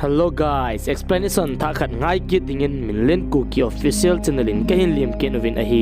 Hello guys, explanation tha khat ngai ki dingin Minlen Kuki official channel in kahin lim ken ovin ahi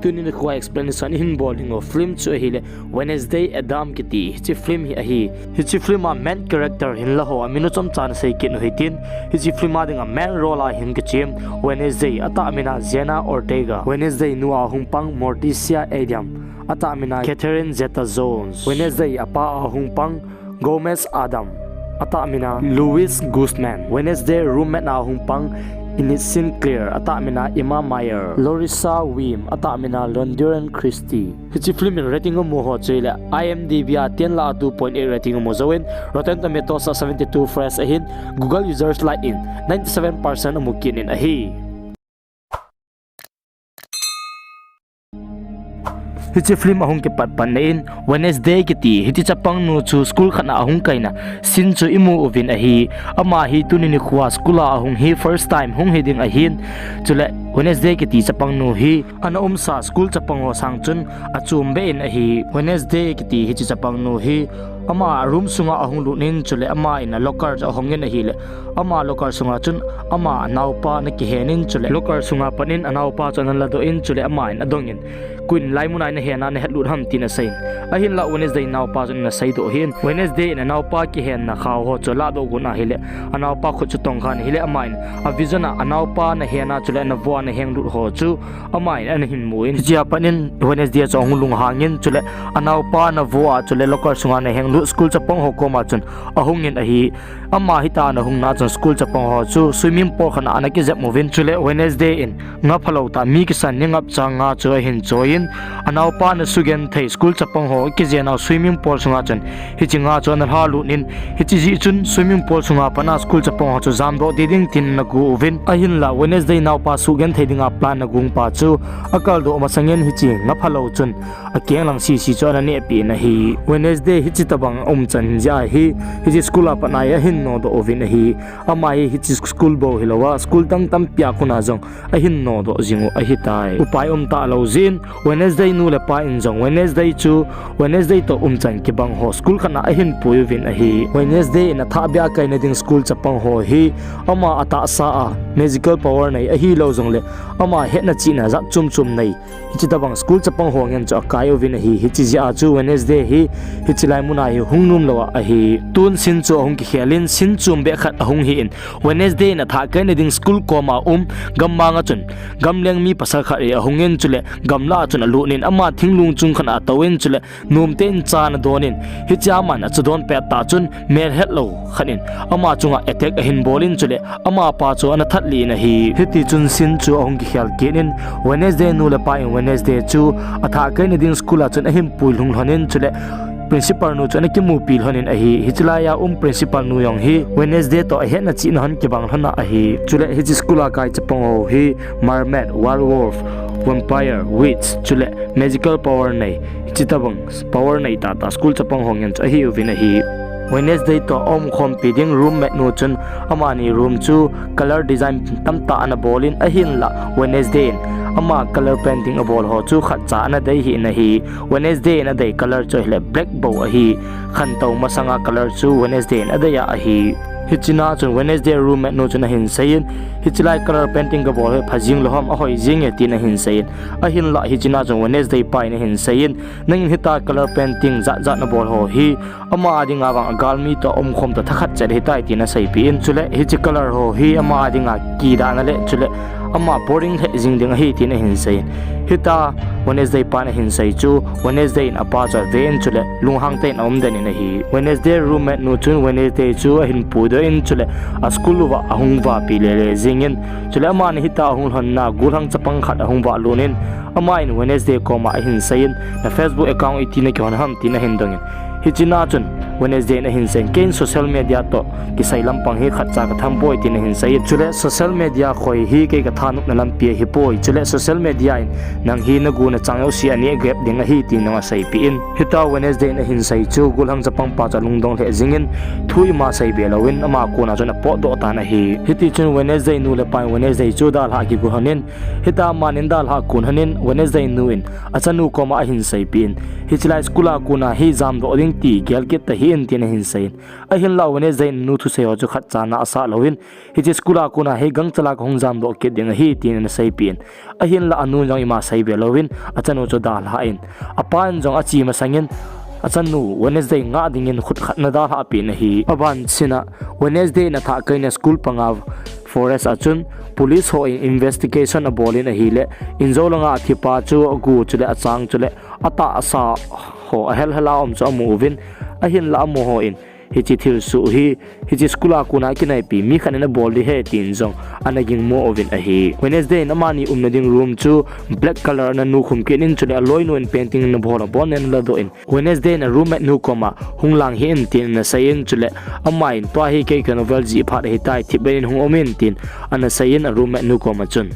tunin khwa explanation in bowling of film chu hi le Wednesday Adam kiti chi film hi ahi hi film a main character hin la ho amino chom chan sei ken hitin hi film a dinga main role a hin ke chem Wednesday ata amina Zena Ortega Wednesday nuwa hungpang Morticia Adam ata amina Catherine Zeta-Jones Wednesday apa hungpang Gomez Adam ata amina Louis Guzman Wednesday roommate na hungpang Init Sinclair ata amina Emma Meyer Lorissa Wim ata amina Londuran Christie hichi film in rating mo ho chile IMDb a 10.8 rating mo zawin Rotten Tomatoes 72 fresh ahin Google users like in 97% amukin in ahi hichi film ahung ke pat pan in Wednesday kiti hiti chapang nu chu school khana ahung kaina sin chu imu ovin ahi ama hi tunini khwa school ahung hi first time hung hiding ahin chule Wednesday kiti chapang nu hi ana sa school chapang ho sangchun achum be in ahi Wednesday kiti hichi chapang nu hi ama room sunga ahung lunin chule ama in a locker ahongin ahi le ama locker sunga chun ama naupa na ki henin chule locker sunga panin anaupa chanan la do in chule ama in adongin kuin laimuna na hena na helut ham tina sein ahin la Wednesday naupa chun na sai do hin Wednesday na naupa ki hen na khaw ho chola do guna hile anaupa khu chu tong khan hile ama in a vision anaupa na hena chule na vo na heng lut ho chu ama in an hin muin ji panin Wednesday chong lung hangin chule anaupa na vo a chule locker sunga na heng lu school chapong ho ko ma chun ahungin ahi ama hita na hung na chun school chapong ho chu swimming pool khana ana ki jap movin chule Wednesday in nga phalo ta mi ki san ningap changa chu hin join anaupa na sugen thei school chapong ho ki jena swimming pool sunga chun hi chinga chon ha lu nin hi chi ji chun swimming pool sunga pana school chapong ho chu jam do ding tin na gu vin ahin la Wednesday naupa sugen thei dinga plan na gung pa chu akal do ma sangen hi chi nga phalo chun akeng lang si chon ani pi na hi Wednesday hi chi tabang chan ja hi school apa na ya hin no do ovin hi ama hi school bo hilowa school tang tam pya kuna jong a hin no do jingu a hi tai upai ta lo zin Wednesday nu le pa in jong Wednesday to chan ki bang ho school khana a hin pui vin a hi Wednesday na tha bya kai na ding school chapang ho hi ama ata sa a magical power nei a hi lo jong le ama he na chi na za chum nei hi chi tabang school chapang ho ngen cha kai ovin hi chi ja chu Wednesday hi chi lai muna hi hungnum lo a hi tun sin chu hung ki khelin sin chum be khat ahung hi in Wednesday na tha kai na ding school koma gamma nga chun gamleng mi pasal kha e ahungen chule gamla chun alu nin ama thinglung chung khana tawin chule num ten cha na donin hi chama na chudon pe ta chun mer hello khanin ama chunga attack hin bolin chule ama pa chu ana thatli na hi hiti chun sin chu ahung ki khel kenin Wednesday nu le pa in Wednesday chu atha kai na ding school a chun ahim puilung honin chule principal nu chana ki mu pil honin ahi hichilaya principal nu yong hi Wednesday to he na chi na han ki bang hana ahi chule hi school a kai chapong ho hi mermaid werewolf vampire witch chule magical power nei chitabang power nei ta school chapong hongyan cha hi uvin ahi Wednesday to khom piding roommate nu chun amani room chu color design tam ta ana bolin ahin la Wednesday ama color painting a ball ho chu khat cha na dei hi na hi Wednesday na dei color chu hle black bow a hi khan to masanga color chu Wednesday na dei a hi hichina chun Wednesday roommate nu chun hin sayin hichilai color painting ga ball phajing loham a hoi jing eti na hin sayin a hin la hichina chun Wednesday pai na hin sayin nang hita color painting za na ball ho hi ama adinga wang galmi to khom ta thakhat chari hitai ti na sai pi in chule hichi color ho hi ama adinga ki da na le chule ama boring he jing ding hi ti na hin sayin hita Wednesday pa na hin sai chu Wednesday in apa cha ven chule lunghang te na den na hi Wednesday roommate nu chun Wednesday chu a hin pu do in chule a school wa ahung wa pi le jingin chule ama ni hita ahung hon na gurhang chapang khat ahung wa lunin ama in Wednesday ko ma hin sayin na Facebook account itina ki hon ham tina hin dongin hichina chun Wednesday na hin sen ken social media to ki sailam pang hi khatcha ka thampoi tin hin sai chule social media khoi hi ke ka thanuk na lam pi hi poi chule social media in nang hi na gu na changau si ani gap ding hi ti na sai pi in hita Wednesday na hin sai chu gulhang japang pa cha lungdong le jingin thui ma sai be lawin ama ko na chuna po do ta na hi hiti chun Wednesday nu le pai Wednesday chu dal ha ki gu hanin hita manin dal ha kun hanin Wednesday nu in achanu ko ma hin sai pin hichilai skula kuna hi jam do ding ti gel ke ta hi in tin hin sein a hin la Wednesday nu thu se ho chu khat chana asa loin hi chi skula kuna he gang chala ka hongjam do ke ding hi tin na sei pin a hin la anu jong ima sei be lovin achanu chu dal ha in apan jong achi ma sangin achanu Wednesday nga dingin khut khat na da ha pin hi aban sina Wednesday na tha kaina school pangaw forest achun police ho investigation abolin a hile inzolanga thipa chu gu chule achang chule ata asa ho hel hela chu amovin a hin la mo ho in hi chi thil su hi chi skula kuna kinai pi mi khanena boli he tin jong anaging mo ovin a hi Wednesday na mani ding room chu black color na nu khum kin in chule aloi no in painting na bhola bon en la do in Wednesday na room nu koma hunglang hi in tin na sayin chule amain to hi ke novel ji phat hi tai thiben hung omin tin ana sayin a room nu koma chun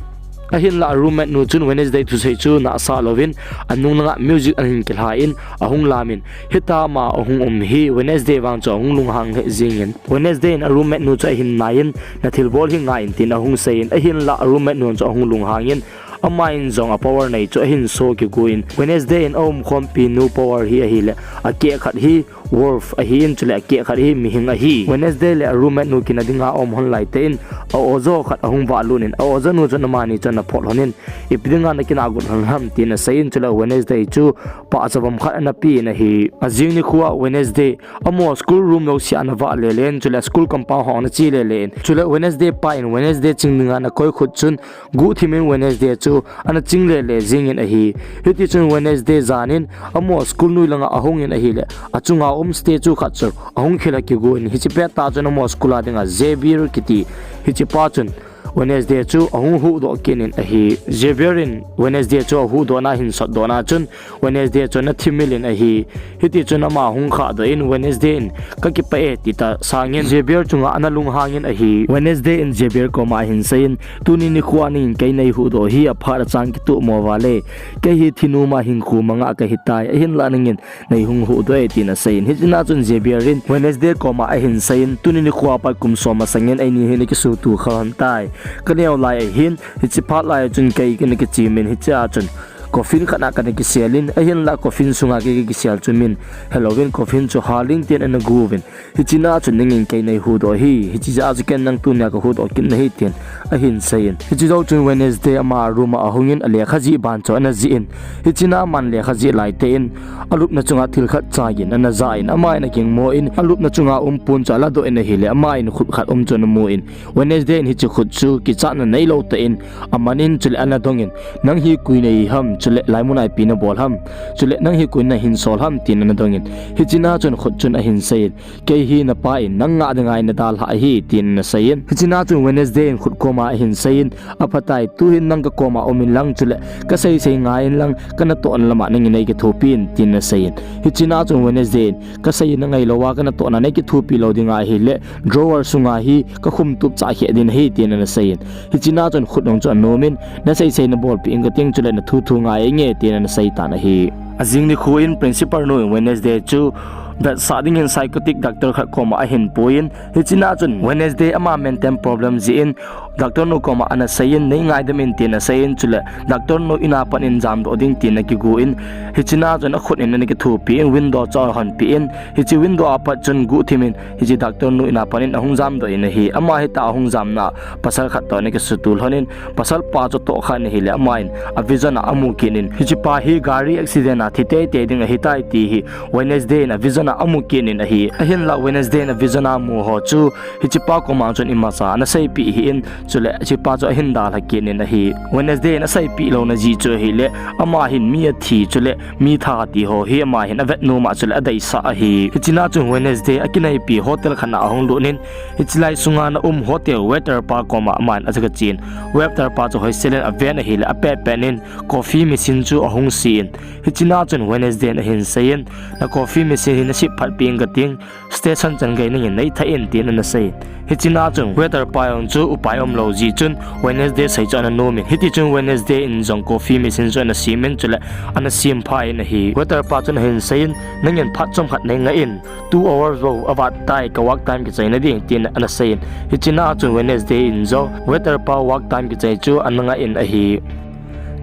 a hin la roommate nu chun Wednesday thu sei chu na sa lovin anung nga music an hin kel ha in ahung lamin hita ma ahung hi Wednesday wang cho hung lung hang he jingin Wednesday na roommate nu cha hin nain na thil bol hi nga in tin ahung sein a hin la roommate nu cho hung lung hangin amain zong a power nei cho hin so ki guin Wednesday in khom pi nu power hi a hi le a ke khat hi wolf a hi in chule a ke khat hi mi hing a hi Wednesday le roommate nu kin adinga hon lai te in a ozo khat ahung wa lunin a ozo nu cho na mani cho na phol honin ipidinga na kina gun ham tin a sein chule Wednesday chu pa chabam khat na pi na hi azing ni khuwa Wednesday amo school room no si an wa le len chule school compound ho na chi le len chule Wednesday pa in Wednesday chingninga na koi khut chun gu thimin Wednesday chu ana chingle le jingin a hi hiti chun Wednesday zanin amo school nu langa ahung in a hi le achunga stage chu khat chu ahung khela ki go in hichi pe ta chun amo school adinga Xavier kiti hichi pa chun Wednesday chu ahung hu do kinin a hi Xavier in Wednesday chu hu do na hin sat do na chun Wednesday chu na thimilin a hi hiti chun ama hung kha do in Wednesday in ka ki pa e ti ta sangin Xavier chunga analung hangin a hi Wednesday in Xavier ko ma hin sein tuni ni khuani in kai nei hu do hi a phar chang ki tu mo wale ke hi thinu ma hin khu manga ka hitai a hin la ningin nei hung hu do e ti na sein hijina chun Xavier in Wednesday ko ma a hin sein tuni ni khwa pa kum so ma sangin ai ni hin ki su tu khan tai kaneo lai hin hichipat lai chun kai kin ki chimin hicha chun coffin khana kan ki selin a hin la coffin sunga ki sel chumin Halloween coffin chu haling ten an guvin hichina chun ningin kai nei hu do hi hichi ja ken nang tu nya ka hu do kin nei ten a hin sayin hichi do chun Wednesday ama ruma ahungin ale khaji ban cho na ji in hichina man le khaji lai te in alup na chunga thil khat chagin ana za in ama na king mo in alup na chunga pun chala do in hile ama in khut khat chon mo in Wednesday in hichi khut chu ki cha na nei lo te in amanin chul ana dongin nang hi kui nei ham chule laimunai pina bol ham chule nang hi kuin na hin sol ham tin na dongin hichina chun khut chun a hin sayin ke hi na pa in nang nga dangai na dal ha hi tin na sayin hichina chun Wednesday in khut koma hin sayin apatai tu hin nang ka koma omin lang chule ka sei sei ngain lang kana ton lama nang nei ke thopin tin na sayin hichina chun Wednesday ka sei na ngai lowa kana to na nei ki thupi lo dinga hi le drawer sunga hi ka khum tup cha he din hi tin na sayin hichina chun khut nong chon nomin na sei sei na bol pi ing ka ting chule na thu thu ngai nge tin na sei ta na hi azing ni khu in principal no Wednesday chu that sading in psychotic doctor khat koma a hin poin hichina chun Wednesday ama mental problem ji in doctor no koma ana sayin nei ngai dam in tin na sayin chule doctor no ina pan in jam do ding tin na ki gu in hichina chun a khut in na ki thu pi in window cha han pi in hichi window apa chun gu thimin hichi doctor no ina pan in ahung jam do in hi ama hi ta ahung jam na pasal khat to ne ki sutul honin pasal pa cho to khan hi le ama in a vision amu kinin hichi pa hi gari accident a thite te ding hi tai ti hi Wednesday na vision amu kinin a hi a hin la Wednesday na vision amu ho chu hichi pa ko ma chun ima sa na sei pi hi in chule chi pa cho hin dal ha kinin a hi Wednesday na sai pi lo na ji chu hi le ama hin mi a thi chule mi tha ti ho hi ama hin a vet no ma chule a dai sa a hi hichina chu Wednesday a kinai pi hotel khana ahong lu nin hichilai sunga na hotel waiter pa ko ma man a jaga chin waiter pa cho hoi selen a ven a hi le a pe penin coffee machine chu ahong sin hichina chun Wednesday na hin sayin na coffee machine hin si phat ping ga ting station chan gai ni nei tha in tin na sai hichina chung waiter pa yong chu upai om lo ji chun Wednesday sai chana no min hiti chung Wednesday in jong coffee machine chana cement chule ana sim phai na hi waiter pa chun hin sayin nangin phat chom khat nei nga in 2 hours ro awat tai ka work time ki chai na ding tin ana sayin hichina chung Wednesday in zo waiter pa work time ki chai chu ananga in a hi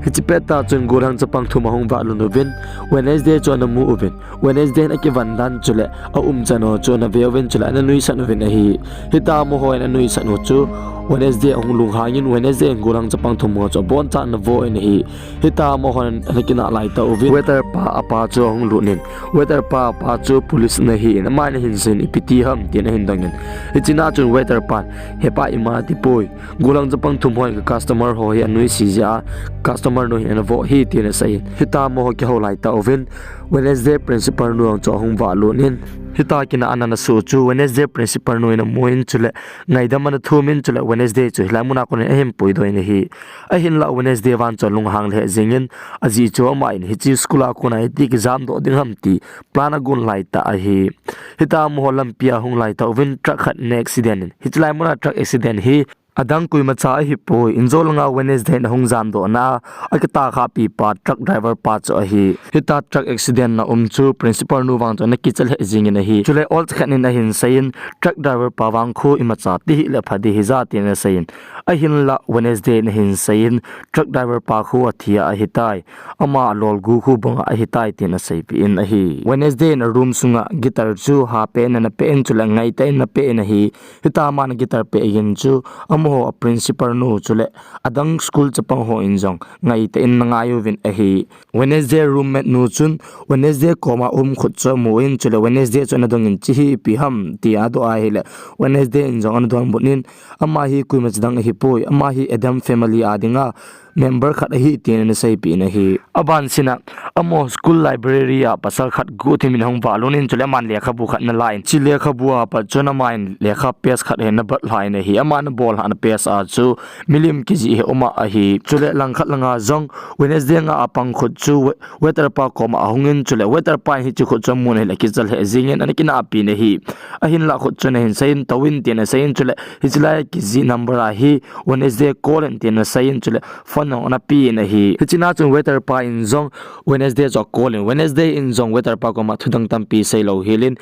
Hichipeta chun gurang chapang thuma hong va lunovin Wednesday chona mu uvin Wednesday na kivandan chule a chano chona veovin chula na nui sanovin hi hita mo hoy na nui sanu chu Wednesday ang lunghangin Wednesday ang gurang chapang thuma cho bon ta na vo in hi hita mo hon nakina lai ta uvin weather pa apa chu hong lunin weather pa apa chu police na hi na man hin sin ipiti ham tin hin dangin ichina chun weather pan hepa ima ti poi gurang chapang thuma ka customer ho hi anui si ja customer no hin vo hi tin sai hita mo ho ki ho lai ta uvin Wednesday principal no cho hong va lunin hita kina anana su chu Wednesday principal no ina moin chule ngai da man thumin chule Wednesday chu hilamuna kon ehem poi do in hi a hin la Wednesday van cho lung hang le jingin aji cho ma in hi chi skula ko na ti exam do ding ham ti plana gun lai ta a hi hita mo lampia hong lai ta win truck khat ne accident hitlai muna truck accident hi adang kui macha hi po injolanga Wednesday na hongzam do na akata kha pi pa truck driver pa cho hi hita truck accident na chu principal nu wang cho na kichal he jing na hi chule all khanin na hin sain truck driver pa wang khu imacha ti hi la phadi hi za ti na sain a hin la Wednesday na hin sain truck driver pa khu athia a hitai ama lol gu khu bang a hitai ti na sai pi in a hi Wednesday na room sunga guitar chu ha pe na pe en chula ngai tai na pe na hi hita man guitar pe yin chu mo a principal no chule adang school chapang ho injong ngai te in ngayu vin a hi Wednesday roommate no chun Wednesday koma khut cho mo in chule Wednesday chona dong in chi hi pi ham ti ado a hi le Wednesday injong an dong bunin ama hi kui mach dang hi poi ama hi Adam family adinga member khat hi tin na sai pi na hi aban sina amo school library a pasal khat gu thimin hong ba lonin chule man le khabu khat na line chi le khabu a pa chona main le kha pes khat he na bat lai na hi ama na bol han pes a chu milim ki ji he oma a hi chule lang khat langa zong Wednesday nga apang khut chu weather pa koma ahungin chule weather pa hi chu khut chom mun he la ki chal he zingen an kina api na hi a hin la khut chone hin sain tawin tin na sain chule hijla ki ji number a hi Wednesday call and tin na sain chule no na pi na hi hichina chung weather pa in zong Wednesday jo calling Wednesday in zong weather pa ko ma thudang tam pi sei lo hilin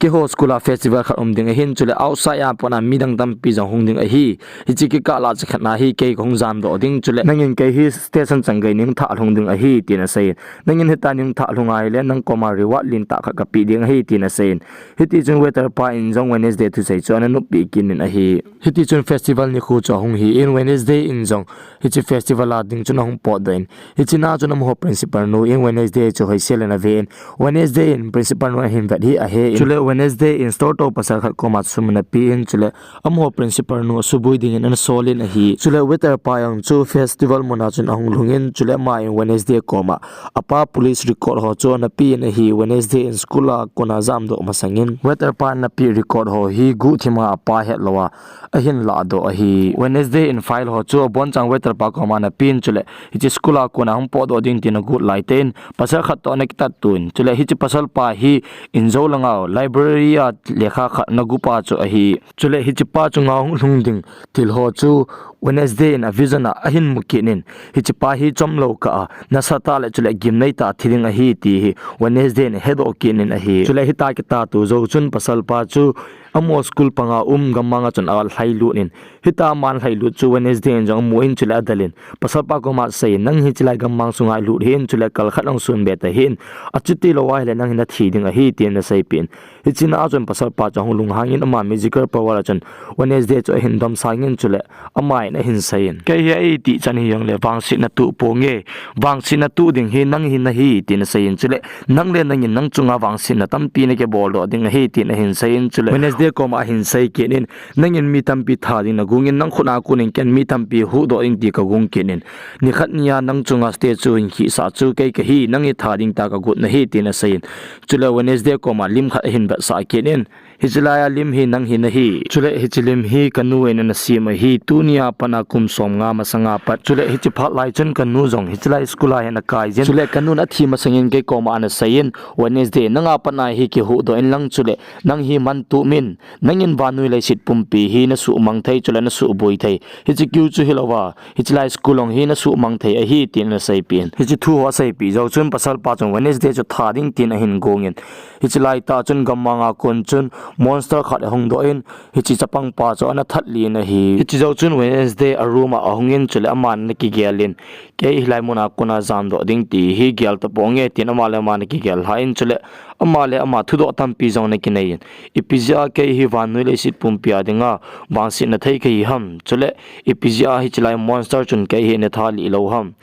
ke ho school festival khat ding a hin chule outside ya pona midang tam pi jong hong ding a hi hichi ki ka la chkhna hi ke khong jam do ding chule nangin ke hi station changai ning tha hong ding a hi tina sei nangin heta ning tha lungai le nang koma reward lin ta kha ka pi ding a hi tina sei hiti chung weather pa in zong Wednesday tu sei chona nu pi kin in a hi hiti chung festival ni khu cho hong hi in Wednesday in zong hichi festival a ding chuna hong po den hichi na chuna mo principal no in Wednesday cho hoi selen a ven Wednesday in principal no him that hi a he chule Wednesday in store to pasal khat ko mat sumna pi in chule amo principal no subui ding in solin a hi chule weather pa yang chu festival mona chun ahung lungin chule ma in Wednesday koma apa police record ho cho na pi in a hi Wednesday in school a kona jam do masangin weather pa na pi record ho hi gu thima apa het lowa a hin la do a hi Wednesday in file ho chu bon chang weather pa koma na pin chule hi school a kona hum po do ding tin good lighten pasal khat to na kitat tun chule hi pasal pa hi in zo langa library a lekha kha nagupa chu a hi chule hi chipa chu ngaung lungding til ho chu Wednesday in a vision a hin mukinin hi chipa hi chomlo ka na sata le chule gim nei ta thiring a hi ti Wednesday in head o kin in a hi chule hi ta ki ta tu zo chun pasal pa chu amo school panga gamanga chun al hailu nin hita man hailu chu Wednesday in jong muin chule adalin pasal pa ko ma sei nang hi chilai gamang sungai lu hin chule kal khat ang sun be ta hin achuti lo wai le nang hin thi ding a hi tin na sei pin hi china chun pasal pa chong lung hangin ama musical power chun Wednesday chu hin dom sangin chule amai na hin sain ke hi ai ti chan hi yong le wang si na tu po nge wang si na tu ding hi nang hin na hi tin sain chule nang le nang in nang chunga wang si na tam pi ne ke bol do ding hi tin hin sain chule Wednesday ko ma hin sai kenin nang in mi tam pi tha ding na gungin nang khuna kunin ken mi tam pi hu do ing ti ka gung kenin ni khat nia nang chunga ste chu in hi sa chu ke ke hi nang i tha ding ta ka gut na hi tin sain chule Wednesday ko ma lim khat hin ba sa kenin hijlaya lim hi nang hi na hi chule hichilim hi kanu en na sim hi tunia pana kum som nga masanga pat chule hi chipha lai chen kanu jong hijlai skula hen kai jen chule kanu na thi masangin ke koma na sayin Wednesday nanga pana hi ki hu do en lang chule nang hi man tu min nangin vanui lai sit pumpi hi na su mang thai chule na su boi thai hi chi kyu chu hilawa hijlai skulong hi na su mang thai a hi tin na sai pin hi chi thu wa sai pi zo chun pasal pa chong Wednesday chu tha ding tin a hin gongin hijlai ta chun gamanga kon chun monster khat hong do in hi chi chapang pa cho ana that li na hi chi zo chun Wednesday aruma ahongin chule aman na ki gelin ke hilai mona kuna zam do ding ti hi gel to ponge tin amale man ki gel hain chule amale ama thudo tam pi zong na ki nei ipizia ke hi van nu le sit pum pia dinga bang sin na thei ke hi ham chule ipizia hi chilai monster chun ke hi ne thali lo ham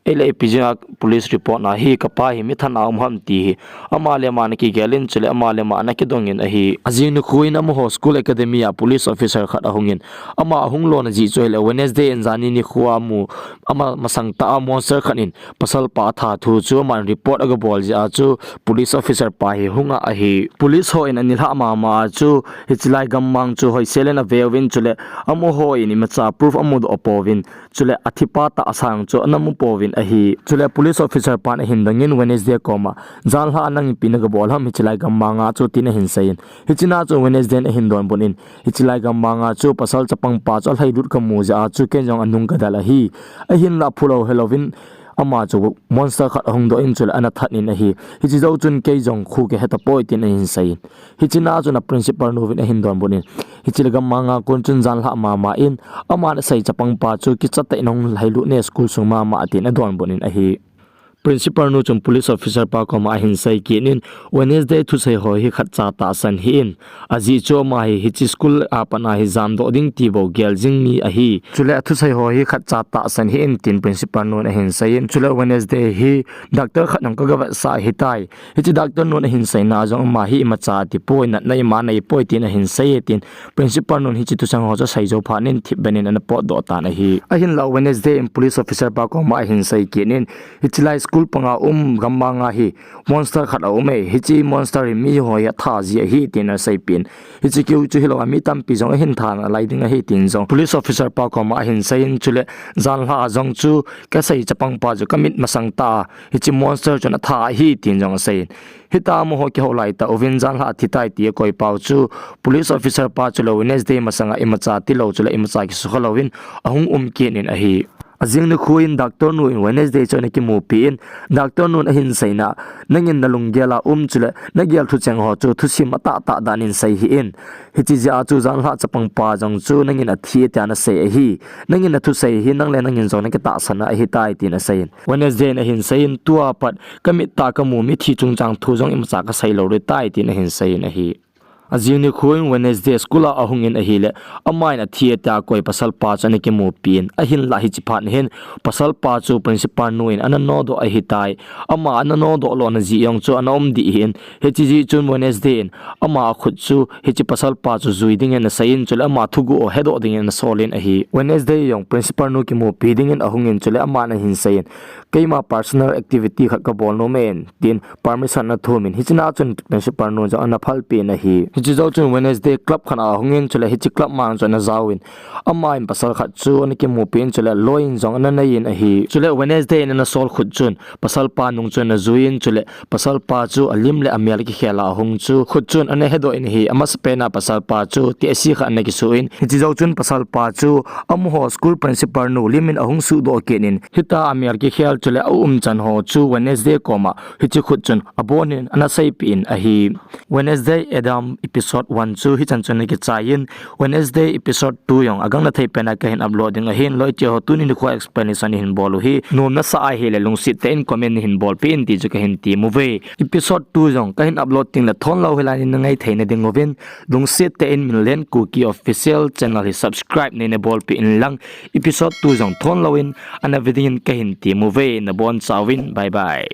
ele ipizia police report na hi kapa hi mi than am ham ti amale man ki gelin chule amale ma na ki dongin a hi azin khuin am ho school academy a police officer khat ahungin ama ahung lo na ji choi le Wednesday en zani ni khuwa mu ama masang ta monster khanin pasal pa tha thu chu man report aga bol ja chu police officer pa hi hunga a hi police ho in anil ha ma chu hichilai gammang chu hoi selen a vewin chule amo ho in macha proof amud opovin chule athipa ta asang chu anamu povin a hi chule police officer pa na hindangin Wednesday koma jalha anang pinaga bol ham hichilai gammanga chu tin hin sain hichina chu Wednesday na hindon bonin hichilai gammanga chu pasal chapang pa chol hai lut kamu ja chu kenjong anung kadala hi a hin la phulo helovin ama chu monster khat hong do in chul ana thatnin a hi hi zo chun ke jong khu ke heta point in hin sai hi china chu na principal no vin a hin don bonin hi chilgam manga kon chun jan ha ma in ama na sai chapang pa chu ki chat ta inong lailu ne school suma ma atin a don bonin a hi principal no chum police officer pa ko ma hin sai kinin Wednesday thu sai ho hi khat cha ta san hin aji cho ma hi chi school apana hi zam do ding ti bo gel jing mi a hi chule thu sai ho hi khat cha ta san hin tin principal no na hin sai in chule Wednesday hi doctor khat nang ka ga sa hi tai hi chi doctor no na hin sai na jong ma hi ma cha ti poi na nei ma nei poi tin a hin sai tin principal no hi chi tu sang ho cha sai jo pha nin thip benin an po do ta na hi a hin la Wednesday police officer pa ko ma hin sai kinin hi chilai school panga gammanga hi monster khat aume hichi monster mi hoya tha ji hi tin sai pin hichi kyu chu hilo mi tam pi jong hin than lai ding hi tin jong police officer pa ko ma hin sai in chule jan ha jong chu ka sai chapang pa ju kamit masang ta hichi monster chuna tha hi tin jong sai hita mo ho ke holai ta ovin jan ha thitai ti koi pau chu police officer pa chulo Wednesday masanga imacha ti lo chule imacha ki su khalowin ahung kenin a hi azing na khuin doctor nu in Wednesday chone ki mu pi in doctor nu na hin saina nangin nalung gela chule na gel thu cheng ho chu thu sim ta danin sai hi in hi chi ja chu jan ha chapang pa jong chu nangin a thi ta na sai hi nangin na thu sai hi nang le nangin zong na ki ta sana hi tai ti na sai Wednesday na hin sai in tua pat kamit ta ka mu mi thi chung chang thu jong im cha ka sai lo re tai ti na hin sai na hi azini khuin Wednesday school a hungin a hile amaina theater koi pasal pa chane ke mu pin a hin la hi chi phan hen pasal pa chu principal nuin ana no do a hitai ama ana no do lo na ji yong chu anom di hin he chi ji chun Wednesday ama khut chu he chi pasal pa chu zui ding en sain chule ama thugu o hedo ding en solin a hi Wednesday yong principal nu ki mu pi ding en a hungin chule ama na hin sain keima personal activity khat ka bol no men tin permission na thumin hi china chun principal nu ja ana phal pe na hi hi zo chun Wednesday club khana hungin chule hi chi club mang chona zawin ama in pasal khat chu ani ke mu pin chule loin jong ana na yin a hi chule Wednesday na sol khut chun pasal pa nung chun na zuin chule pasal pa chu alim le amel ki khela hung chu khut chun ane hedo in hi ama spena pasal pa chu ti asi kha na ki suin hi zo chun pasal pa chu am ho school principal nu limin ahung su do kenin hita amel ki khel chule chan ho chu Wednesday koma hi chi khut chun abonin ana sai pin a hi Wednesday Adam episode 1 chu hi chan chun ki chain Wednesday episode 2 yong agang na thai pena ka hin uploading a hin loi che ho tu ni ko explanation hin bolu hi nom na sa a hi le lung sit te in comment hin bol pin ti chu ka hin ti movie episode 2 yong ka hin upload ting la thon lo helani na ngai theina ding ovin lung sit te in Minlen Kuki official channel hi subscribe ne ne bol pi in lang episode 2 yong thon lo in ana vidin ka hin ti movie na bon chawin bye bye